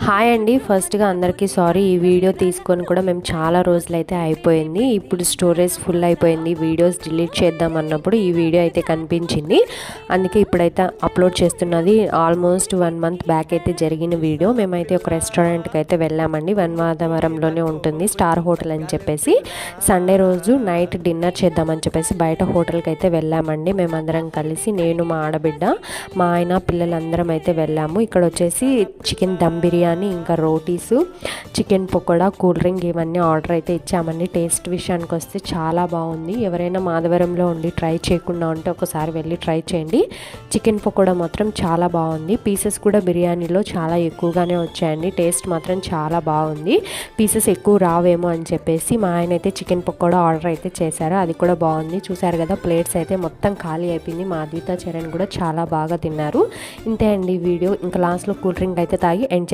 Hi అండి. ఫస్ట్గా అందరికీ సారీ, ఈ వీడియో తీసుకొని కూడా మేము చాలా రోజులైతే అయిపోయింది. ఇప్పుడు స్టోరేజ్ ఫుల్ అయిపోయింది. వీడియోస్ డిలీట్ చేద్దాం అన్నప్పుడు ఈ వీడియో అయితే కనిపించింది, అందుకే ఇప్పుడైతే అప్లోడ్ చేస్తున్నది. ఆల్మోస్ట్ 1 మంత్ బ్యాక్ అయితే జరిగిన వీడియో. మేమైతే ఒక రెస్టారెంట్కి అయితే వెళ్ళామండి. వనమాధవరంలోనే ఉంటుంది, స్టార్ హోటల్ అని చెప్పేసి. సండే రోజు నైట్ డిన్నర్ చేద్దామని చెప్పేసి బయట హోటల్కి అయితే వెళ్ళామండి. మేమందరం కలిసి, నేను, మా ఆడబిడ్డ, మా ఆయన, పిల్లలందరం అయితే వెళ్ళాము. ఇక్కడ వచ్చేసి చికెన్ దమ్ బిర్యానీ, ఇంకా rotis, chicken pakoda, cool drink ఇవన్నీ ఆర్డర్ అయితే ఇచ్చామండి. టేస్ట్ విషయానికి వస్తే చాలా బాగుంది. ఎవరైనా మాధవరంలో ఉండి ట్రై చేయకుండా ఉంటే ఒకసారి వెళ్ళి ట్రై చేయండి. చికెన్ పకోడా మాత్రం చాలా బాగుంది. పీసెస్ కూడా బిర్యానీలో చాలా ఎక్కువగానే వచ్చాయండి. టేస్ట్ మాత్రం చాలా బాగుంది. పీసెస్ ఎక్కువ రావేమో అని చెప్పేసి మా ఆయన అయితే చికెన్ పకోడా ఆర్డర్ అయితే చేశారు. అది కూడా బాగుంది. చూసారు కదా, ప్లేట్స్ అయితే మొత్తం ఖాళీ అయిపోయింది. మా అద్విత, చరణ్ కూడా చాలా బాగా తిన్నారు. ఇంతే అండి వీడియో. ఇంకా లాస్ట్లో కూల్ డ్రింక్ అయితే తాగి ఎండ్